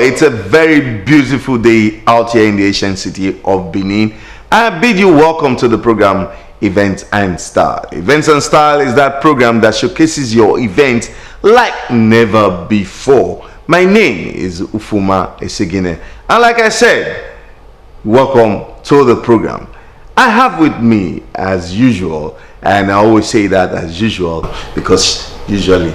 it's a very beautiful day out here in the ancient city of Benin. I bid you welcome to the program Events and Style. Events and Style is that program that showcases your event like never before. My name is Ufuma Esegine, and like I said, welcome to the program. I have with me, as usual, and I always say that as usual because usually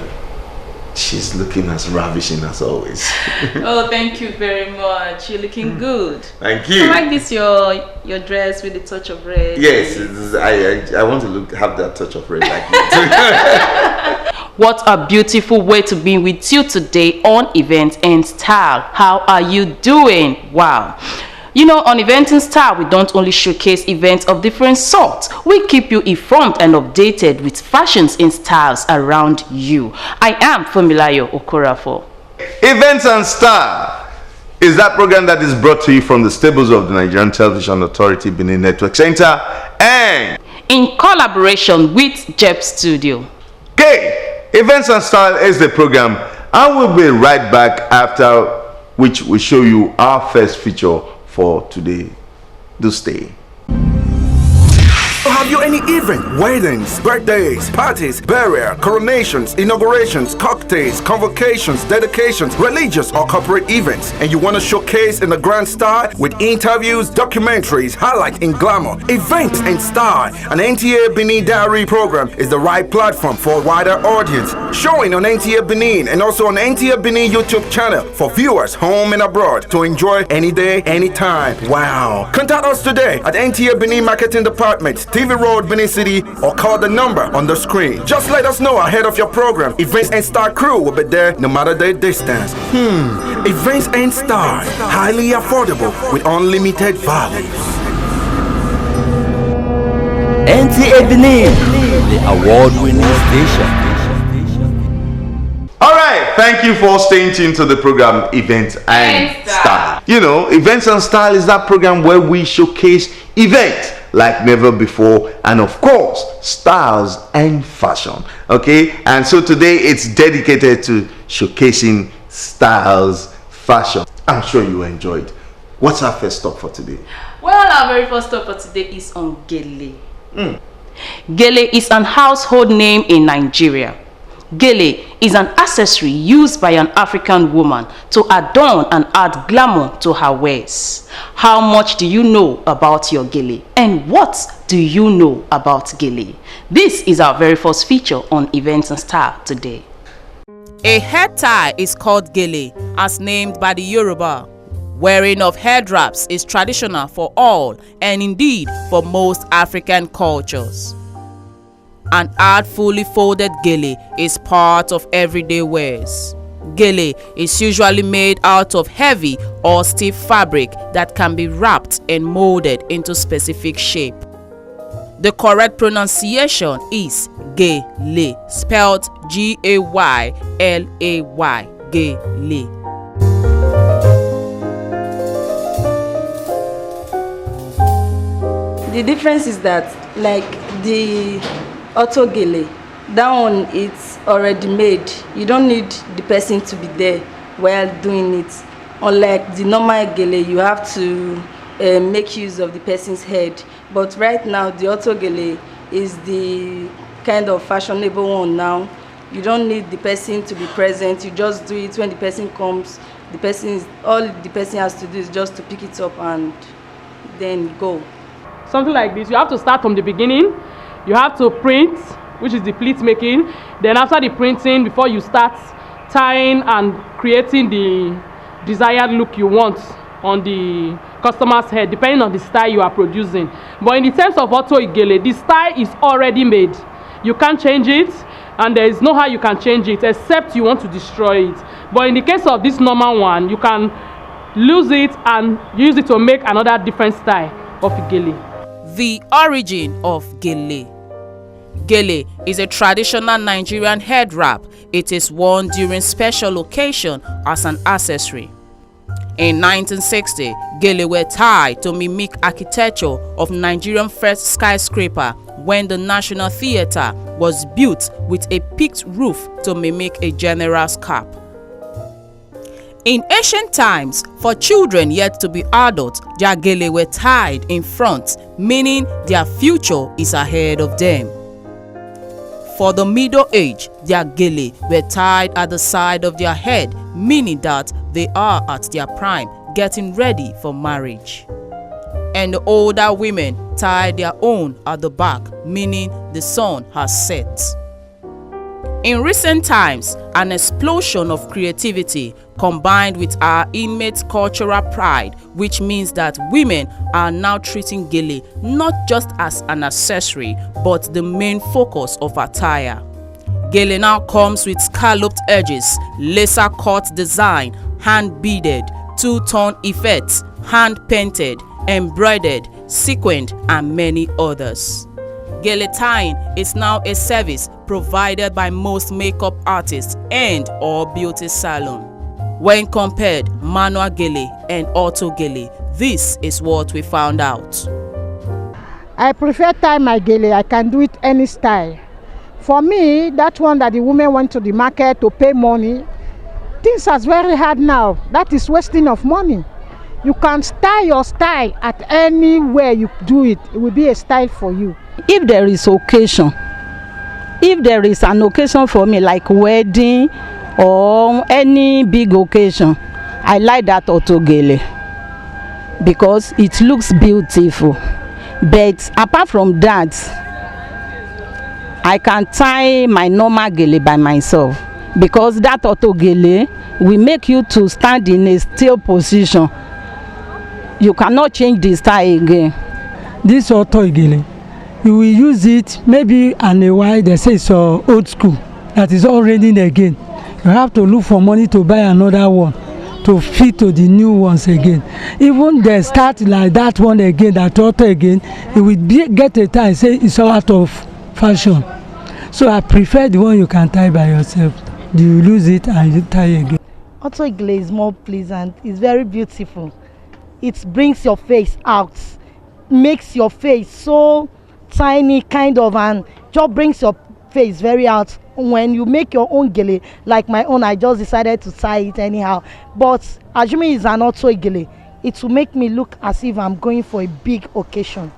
she's looking as ravishing as always. Oh, thank you very much. You're looking good. Thank you. I like this your dress with the touch of red. Yes, I want to have that touch of red like you. What a beautiful way to be with you today on Events and Style. How are you doing? Wow. You know, on Events and Style, we don't only showcase events of different sorts. We keep you informed and updated with fashions and styles around you. I am Fumilayo Okorafo. Events and Style is that program that is brought to you from the stables of the Nigerian Television Authority Benin Network Center and in collaboration with JEP Studio. Okay, Events and Style is the program, and we'll be right back after which we show you our first feature for today. Do stay. Have you any event, weddings, birthdays, parties, burial, coronations, inaugurations, cocktails, convocations, dedications, religious or corporate events, and you want to showcase in a grand style with interviews, documentaries, highlight in glamour, Events and Style? An NTA Benin Diary program is the right platform for a wider audience. Showing on NTA Benin and also on NTA Benin YouTube channel for viewers home and abroad to enjoy any day, anytime. Wow! Contact us today at NTA Benin Marketing Department, TV Road, Benin City, or call the number on the screen. Just let us know ahead of your program. Events and Star crew will be there no matter the distance. Events and Star, highly affordable with unlimited values. NTA Benin, the award-winning station. Alright, thank you for staying tuned to the program Events and Style. You know, Events and Style is that program where we showcase events like never before, and of course styles and fashion. Okay, and so today it's dedicated to showcasing styles, fashion. I'm sure you enjoyed. What's our first stop for today? Well, our very first stop for today is on Gele. Gele is an household name in Nigeria. Gele is an accessory used by an African woman to adorn and add glamour to her wares. How much do you know about your Gele? And what do you know about Gele? This is our very first feature on Events and Style today. A head tie is called Gele, as named by the Yoruba. Wearing of head wraps is traditional for all and indeed for most African cultures. An artfully folded Gele is part of everyday wears. Gele is usually made out of heavy or stiff fabric that can be wrapped and molded into specific shape. The correct pronunciation is Gele, spelled Gaylay, Gele. The difference is that, like the auto Gele, that one it's already made. You don't need the person to be there while doing it. Unlike the normal Gele, you have to make use of the person's head. But right now, the auto Gele is the kind of fashionable one now. You don't need the person to be present. You just do it when the person comes. All the person has to do is just to pick it up and then go. Something like this, you have to start from the beginning. You have to print, which is the pleat making. Then after the printing, before you start tying and creating the desired look you want on the customer's head, depending on the style you are producing. But in the terms of auto Gele, the style is already made. You can't change it, and there is no how you can change it except you want to destroy it. But in the case of this normal one, you can lose it and use it to make another different style of Gele. The origin of Gele. Gele is a traditional Nigerian head wrap. It is worn during special occasion as an accessory. In 1960, Gele were tied to mimic architecture of Nigerian first skyscraper when the National Theatre was built with a peaked roof to mimic a general's cap. In ancient times, for children yet to be adults, their gele were tied in front, meaning their future is ahead of them. For the middle age, their gele were tied at the side of their head, meaning that they are at their prime, getting ready for marriage. And the older women tied their own at the back, meaning the sun has set. In recent times, an explosion of creativity combined with our innate cultural pride, which means that women are now treating gele not just as an accessory, but the main focus of attire. Gele now comes with scalloped edges, laser cut design, hand beaded, two-tone effects, hand painted, embroidered, sequined, and many others. Gele tying is now a service provided by most makeup artists and or beauty salon. When compared manual gele and auto gele, this is what we found out. I prefer tie my gele. I can do it any style. For me, that one that the women went to the market to pay money, things are very hard now. That is wasting of money. You can style your style at anywhere you do it. It will be a style for you. If there is occasion, if there is an occasion for me like wedding or any big occasion, I like that auto gele because it looks beautiful. But apart from that, I can tie my normal gele by myself because that auto gele will make you to stand in a still position. You cannot change the style again. This auto gele, you will use it maybe and a while they say it's old school, that is all raining again. You have to look for money to buy another one to fit to the new ones again. Even they start like that one again, that auto again, it will get a time say it's all out of fashion. So I prefer the one you can tie by yourself. You lose it and you tie again. Auto gele is more pleasant. It's very beautiful. It brings your face out, makes your face so tiny kind of, and just brings your face very out. When you make your own gele, like my own, I just decided to tie it anyhow. But assuming it's an auto gele, it will make me look as if I'm going for a big occasion.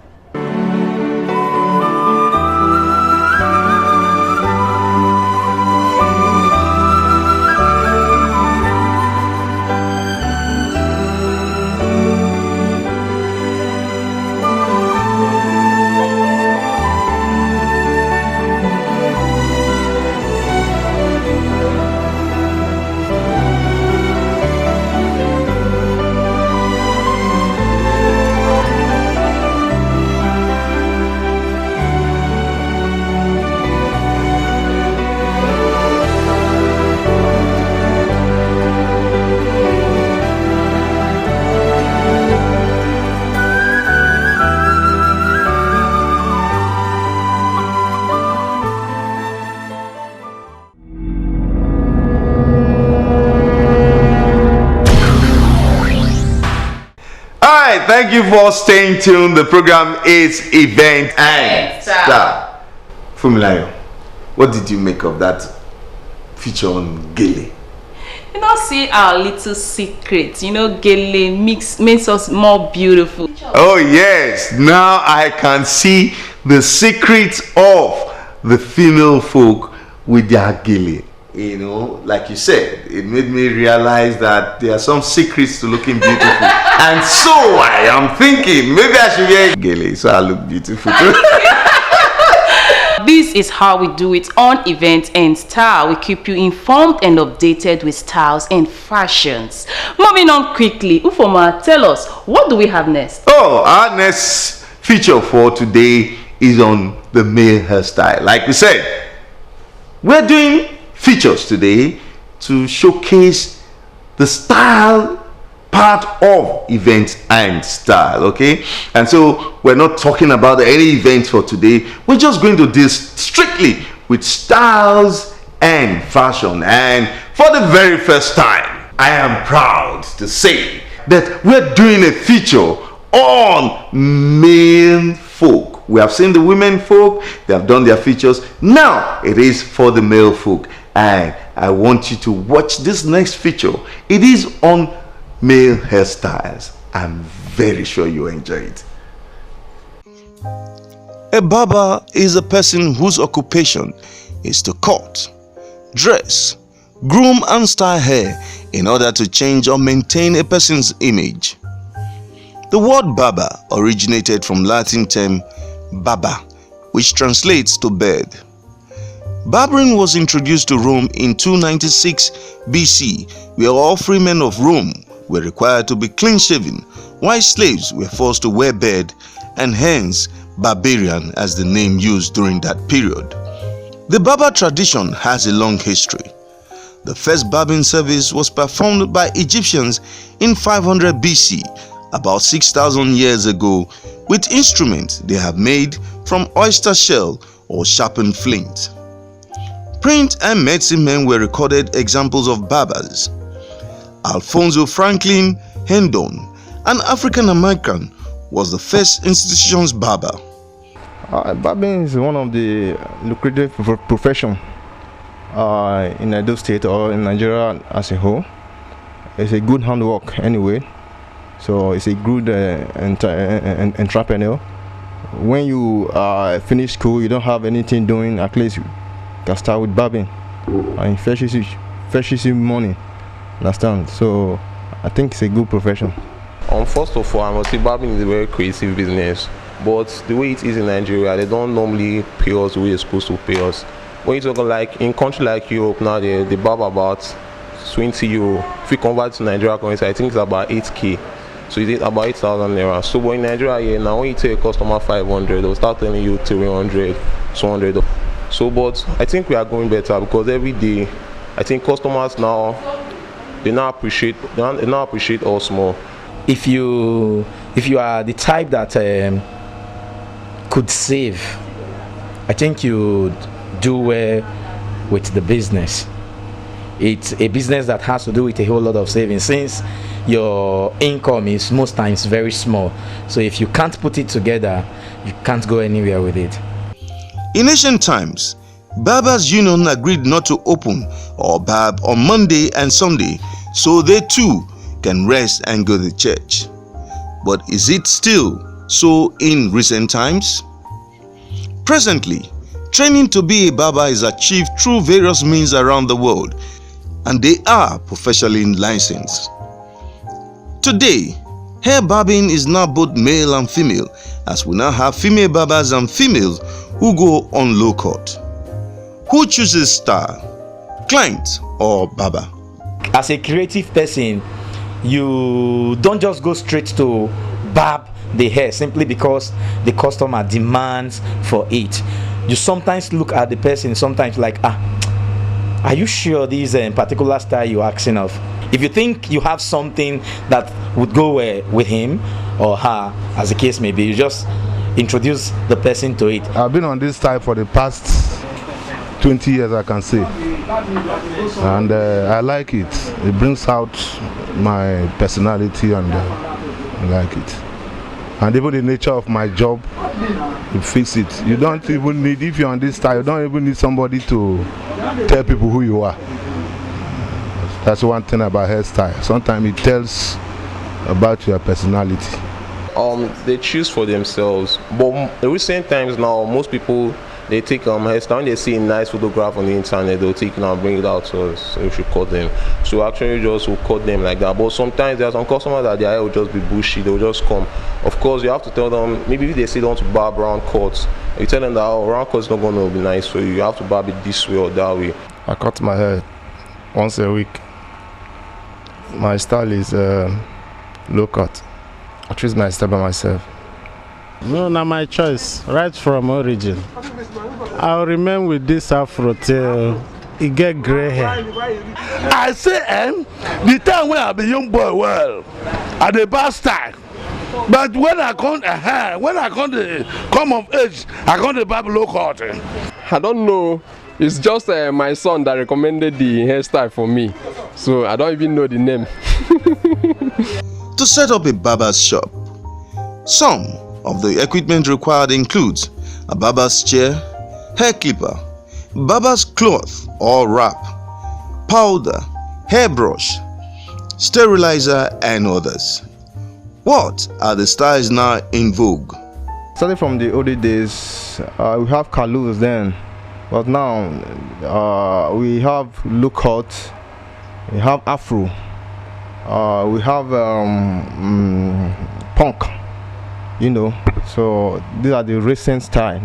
Thank you for staying tuned. The program is Event and Star. Fumilayo, what did you make of that feature on Gele? You know, see our little secret. You know, Gele makes us more beautiful. Oh yes, now I can see the secrets of the female folk with their Gele. You know, like you said, it made me realize that there are some secrets to looking beautiful. And so I am thinking, maybe I should wear Gele so I look beautiful too. This is how we do it on Event and Style. We keep you informed and updated with styles and fashions. Moving on quickly, Ufoma, tell us, what do we have next? Oh, our next feature for today is on the male hairstyle. Like we said, we're doing features today to showcase the style part of Events and Style, okay? And so we're not talking about any events for today. We're just going to deal strictly with styles and fashion. And for the very first time, I am proud to say that we're doing a feature on male folk. We have seen the women folk, they have done their features. Now it is for the male folk. and I want you to watch this next feature. It is on male hairstyles. I'm very sure you enjoy it. A barber is a person whose occupation is to cut, dress, groom and style hair in order to change or maintain a person's image. The word barber originated from Latin term barba, which translates to bird. Barbering was introduced to Rome in 296 BC, where all free men of Rome were required to be clean-shaven, while slaves were forced to wear beard, and hence barbarian as the name used during that period. The barber tradition has a long history. The first barbing service was performed by Egyptians in 500 BC, about 6,000 years ago, with instruments they have made from oyster shell or sharpened flint. Print and medicine men were recorded examples of barbers. Alfonso Franklin Hendon, an African American, was the first institution's barber. Barbing is one of the lucrative professions in Edo State or in Nigeria as a whole. It's a good handwork anyway, so it's a good entrepreneur. When you finish school, you don't have anything doing, at least you can start with barbing, and it fetches you money. Understand? So I think it's a good profession. First of all, I must say barbing is a very creative business, but the way it is in Nigeria, they don't normally pay us the way they're supposed to pay us. When you talk like in country like Europe now, they barb about 20 euro. If you convert to Nigeria currency, I think it's about 8k. So it's about 8,000 naira. So but in Nigeria here now, when you take a customer 500, they'll start telling you 300, 200. So but I think we are going better, because every day I think customers now they now appreciate us more. If you are the type that could save, I think you do well with the business. It's a business that has to do with a whole lot of saving, since your income is most times very small. So if you can't put it together, you can't go anywhere with it. In ancient times, Barbers' Union agreed not to open or barb on Monday and Sunday, so they too can rest and go to church. But is it still so in recent times? Presently, training to be a barber is achieved through various means around the world, and they are professionally licensed. Today, hair barbing is now both male and female, as we now have female barbers and females who go on low cut. Who chooses style, client or barber? As a creative person, you don't just go straight to barb the hair simply because the customer demands for it. You sometimes look at the person, sometimes like, are you sure this particular style you're asking of? If you think you have something that would go with him or her, as the case may be, you just introduce the person to it. I've been on this style for the past 20 years, I can say, and I like it. It brings out my personality, and I like it. And even the nature of my job, it fits it. You don't even need, if you're on this style, you don't even need somebody to tell people who you are. That's one thing about hairstyle. Sometimes it tells about your personality. They choose for themselves, but in recent times now, most people, they take hairstyle. When they see a nice photograph on the internet, they'll take it and bring it out to us, so we should cut them. So actually just will cut them like that. But sometimes there are some customers that their hair will just be bushy, they'll just come. Of course, you have to tell them, maybe if they say they want to barb round cuts, you tell them that round cuts is not going to be nice for you. You have to barb it this way or that way. I cut my hair once a week. My style is low cut. I choose my style by myself. No, not my choice, right from origin. I'll remain with this afro till it get gray hair. I say, the time when I be young boy, well, I the bad style. But when I come to come of age, I come to barb low cut. I don't know. It's just my son that recommended the hairstyle for me, so I don't even know the name. To set up a barber's shop, some of the equipment required includes a barber's chair, hair clipper, barber's cloth or wrap, powder, hairbrush, sterilizer, and others. What are the styles now in vogue? Starting from the older days, we have caloos then, but now we have low cut, we have afro, we have punk, you know. So these are the recent style.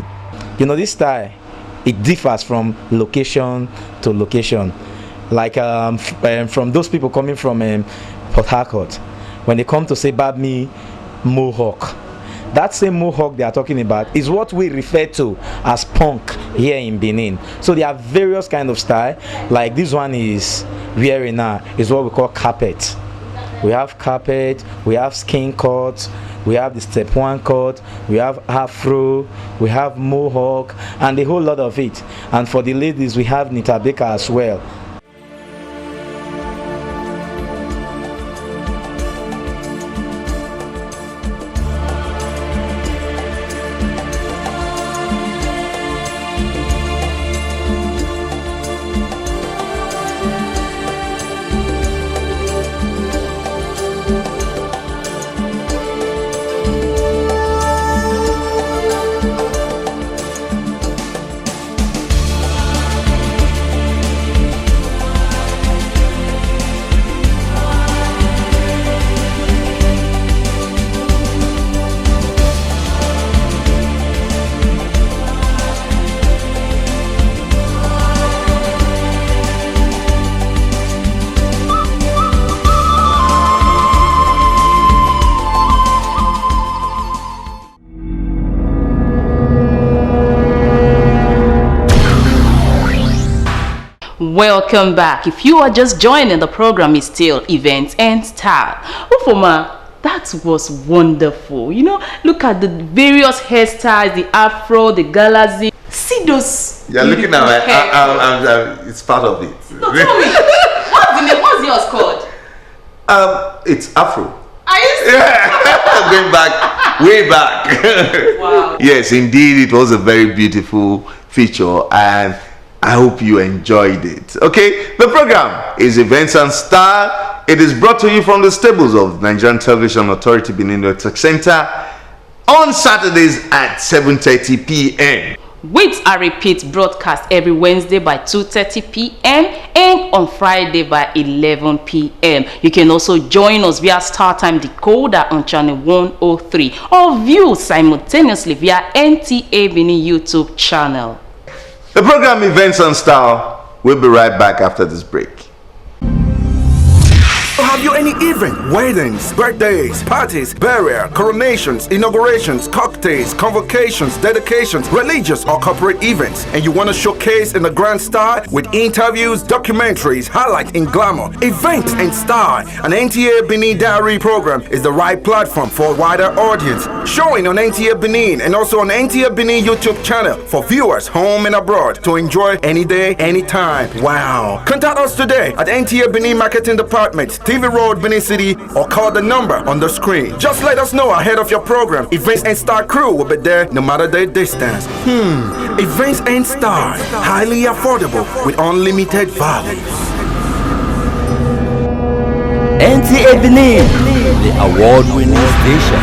You know, this style, it differs from location to location. Like from those people coming from Port Harcourt, when they come to say barb me mohawk, that same mohawk they are talking about is what we refer to as punk here in Benin. So there are various kind of style. Like this one is wearing now is what we call carpet. We have carpet, we have skin cut, we have the step one cut, we have afro, we have mohawk, and a whole lot of it. And for the ladies, we have nitabeka as well. Welcome back. If you are just joining, the program is still Events and Style. Ufoma, that was wonderful. You know, look at the various hairstyles, the afro, the galaxy. See those. You're looking at my, it's part of it. No, tell me. What's yours called? It's afro. Are you serious? Yeah. Going back, way back. Wow. Yes, indeed, it was a very beautiful feature, and I hope you enjoyed it. Okay, the program is Events and Style. It is brought to you from the stables of Nigerian Television Authority Benin Tech Center on Saturdays at 7:30 p.m. with a repeat broadcast every Wednesday by 2:30 p.m. and on Friday by 11 p.m. You can also join us via StarTime Decoder on channel 103 or view simultaneously via NTA Benin YouTube channel. The program Events and Style will be right back after this break. Have you any event, weddings, birthdays, parties, burial, coronations, inaugurations, cocktails, convocations, dedications, religious or corporate events, and you want to showcase in a grand style with interviews, documentaries, highlight in glamour, Events and Style? An NTA Benin Diary program is the right platform for a wider audience. Showing on NTA Benin and also on NTA Benin YouTube channel for viewers home and abroad to enjoy any day, anytime. Wow! Contact us today at NTA Benin Marketing Department, TV Road, Benin City, or call the number on the screen. Just let us know ahead of your program. Events and Star crew will be there no matter the distance. Events and Star, highly affordable with unlimited values. NTA Benin, the award-winning station.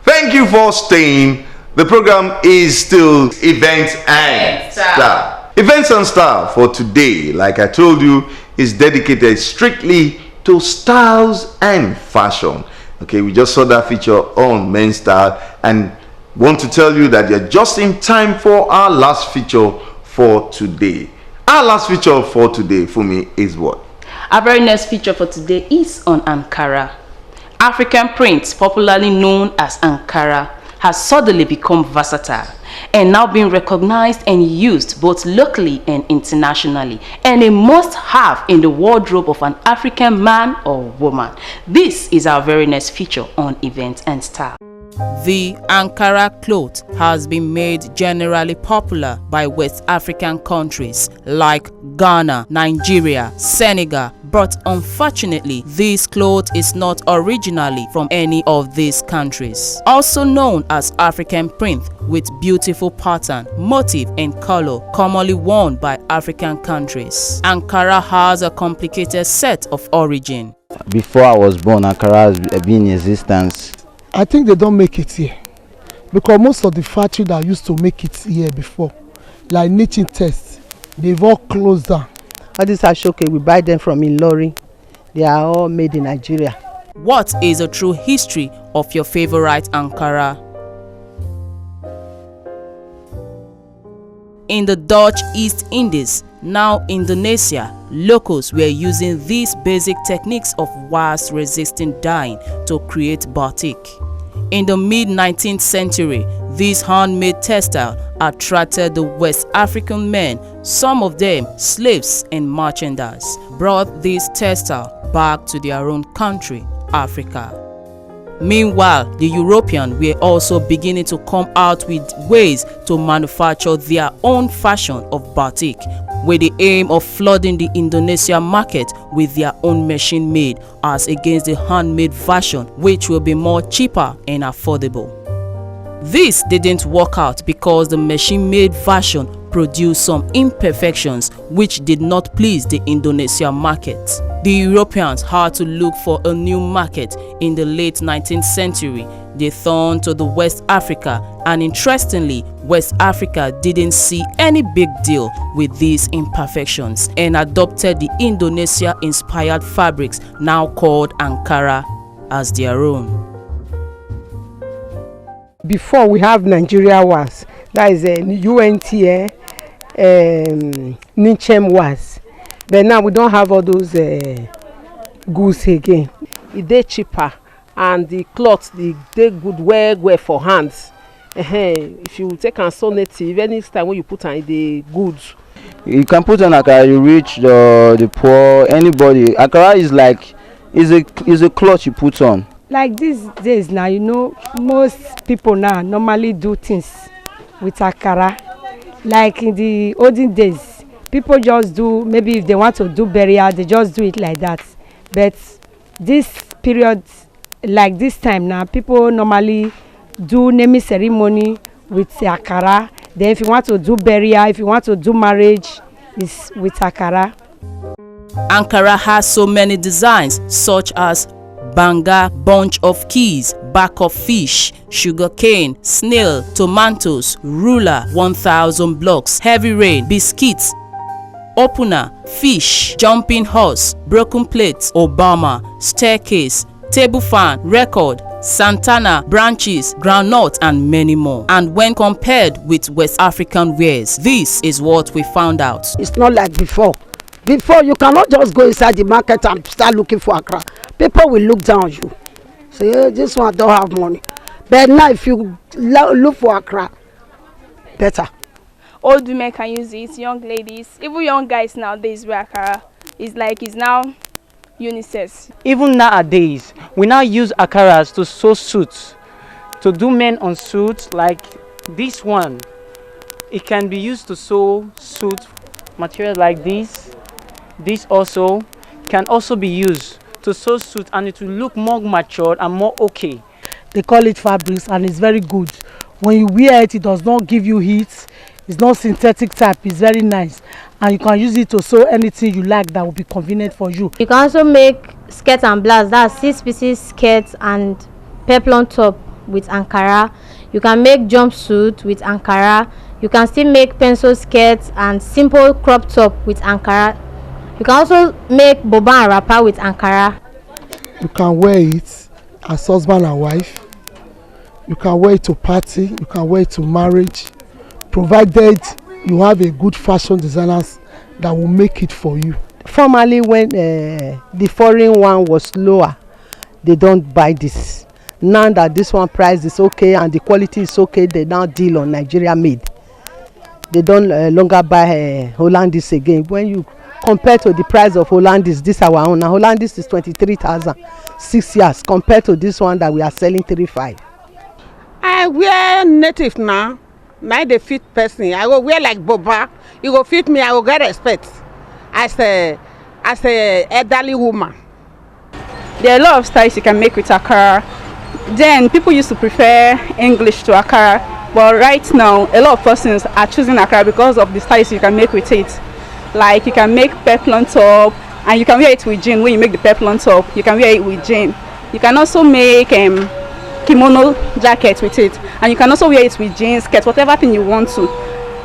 Thank you for staying. The program is still Events and Style. Events and Style for today, like I told you, is dedicated strictly to styles and fashion. Okay, we just saw that feature on Men's Style and want to tell you that you're just in time for our last feature for today. Our last feature for today for me is what? Our very next feature for today is on Ankara. African print, popularly known as Ankara, has suddenly become versatile and now being recognized and used both locally and internationally, and a must-have in the wardrobe of an African man or woman. This is our very next feature on Events and Style. The Ankara cloth has been made generally popular by West African countries like Ghana, Nigeria, Senegal, but unfortunately, this cloth is not originally from any of these countries. Also known as African print, with beautiful pattern, motif and color commonly worn by African countries. Ankara has a complicated set of origin. Before I was born, Ankara has been in existence. I think they don't make it here because most of the factories that used to make it here before, like knitting tests, they've all closed down. All these ashoke, we buy them from Ilori. They are all made in Nigeria. What is a true history of your favorite Ankara? In the Dutch East Indies, now Indonesia, locals were using these basic techniques of wax-resistant dyeing to create batik. In the mid-19th century, this handmade textile attracted the West African men, some of them slaves and merchandise, brought this textile back to their own country, Africa. Meanwhile, the Europeans were also beginning to come out with ways to manufacture their own fashion of batik, with the aim of flooding the Indonesian market with their own machine made as against the handmade version, which will be more cheaper and affordable. This didn't work out because the machine-made version produced some imperfections which did not please the Indonesian market. The Europeans had to look for a new market. In the late 19th century, they turned to the West Africa, and interestingly, West Africa didn't see any big deal with these imperfections and adopted the Indonesia-inspired fabrics now called Ankara as their own. Before we have Nigeria was, that is a UNTA, Nichem was. But now we don't have all those goods again. It's cheaper and the cloth they good wear for hands. If you take and sew native, any time when you put on the goods. You can put on Ankara, you rich, the poor, anybody. Ankara is like is a cloth you put on. Like these days now, you know, most people now normally do things with Ankara. Like in the olden days, people just do, maybe if they want to do burial, they just do it like that. But this period, like this time now, people normally do naming ceremony with Ankara. Then if you want to do burial, if you want to do marriage, it's with Ankara. Ankara has so many designs such as banga, bunch of keys, back of fish, sugar cane, snail, tomatoes, ruler, 1000 blocks, heavy rain, biscuits, opener, fish, jumping horse, broken plates, Obama, staircase, table fan, record, Santana, branches, groundnut, and many more. And when compared with West African wares, this is what we found out. It's not like before. Before, you cannot just go inside the market and start looking for Ankara. People will look down on you. Say, hey, this one don't have money. But now if you look for Ankara, better. Old women can use it, young ladies, even young guys nowadays wear Ankara. It's now unisex. Even nowadays, we now use Ankaras to sew suits, to do men on suits like this one. It can be used to sew suit material like this. This also can also be used to sew suit, and it will look more matured and more okay. They call it fabrics and it's very good. When you wear it, it does not give you heat. It's not synthetic type. It's very nice. And you can use it to sew anything you like that will be convenient for you. You can also make skirt and blouse. That's 6 pieces skirt and peplum top with Ankara. You can make jumpsuit with Ankara. You can still make pencil skirts and simple crop top with Ankara. You can also make boba and wrapper with Ankara. You can wear it as husband and wife. You can wear it to party. You can wear it to marriage, provided you have a good fashion designers that will make it for you. Formerly, when the foreign one was lower, they don't buy this. Now that this one price is okay and the quality is okay, they now deal on Nigeria made. They don't longer buy Hollandis again. When you compare to the price of Hollandis, this our own. Now Hollandis is 23,000, 6 years, compared to this one that we are selling 35. I wear native now. Now they fit person. I go wear like boba. You go fit me. I go get respect as a elderly woman. There are a lot of styles you can make with Ankara. Then people used to prefer English to Ankara, but right now a lot of persons are choosing Ankara because of the styles you can make with it. Like you can make peplum top, and you can wear it with jean. When you make the peplum top, you can wear it with jean. You can also make kimono jacket with it, and you can also wear it with jeans, skirt, whatever thing you want to.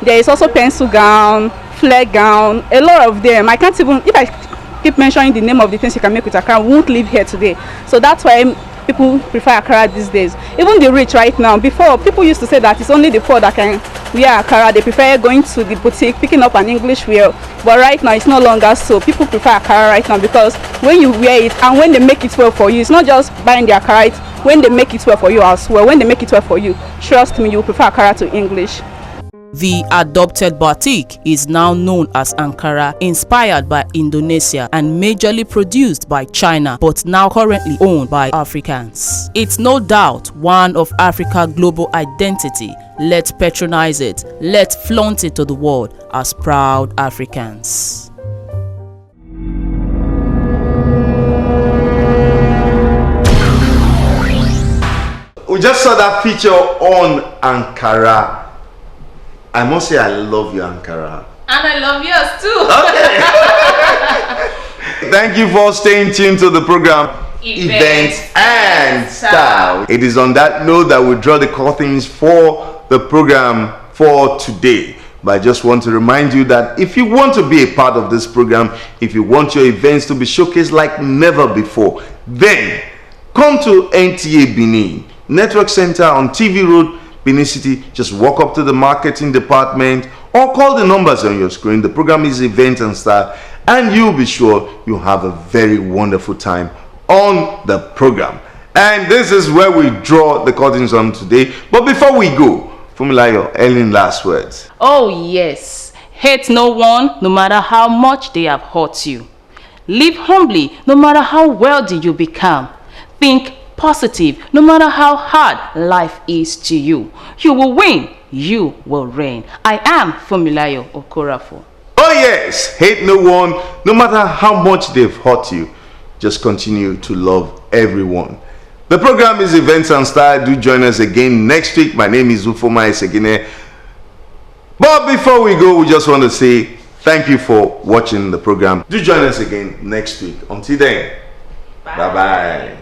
There is also pencil gown, flare gown, a lot of them. I can't even, if I keep mentioning the name of the things you can make with Ankara, we won't live here today. So that's why people prefer Ankara these days. Even the rich right now, before people used to say that it's only the poor that can wear Ankara. They prefer going to the boutique, picking up an English wear. But right now it's no longer so. People prefer Ankara right now because when you wear it and when they make it well for you, it's not just buying the Ankara, when they make it well for you as well. When they make it well for you, trust me, you prefer Ankara to English. The adopted batik is now known as Ankara, inspired by Indonesia and majorly produced by China, but now currently owned by Africans. It's no doubt one of Africa's global identity. Let's patronize it. Let's flaunt it to the world as proud Africans. We just saw that feature on Ankara. I must say I love you, Ankara. And I love yours too. Okay. Thank you for staying tuned to the program Events and Style. It is on that note that we draw the curtains for the program for today. But I just want to remind you that if you want to be a part of this program, if you want your events to be showcased like never before, then come to NTA Benin Network Center on TV Road, Benin City. Just walk up to the marketing department or call the numbers on your screen. The program is Event and Style, and you'll be sure you'll have a very wonderful time on the program. And this is where we draw the curtains on today. But before we go, Fumilayo, Ellen, last words. Oh yes, hate no one, no matter how much they have hurt you. Live humbly, no matter how wealthy you become. Think positive, no matter how hard life is to you. You will win, you will reign. I am Fumilayo Okorafo. Oh yes, hate no one, no matter how much they've hurt you. Just continue to love everyone. The program is Events and Style. Do join us again next week. My name is Ufoma Esegine. But before we go, we just want to say thank you for watching the program. Do join us again next week. Until then, bye-bye.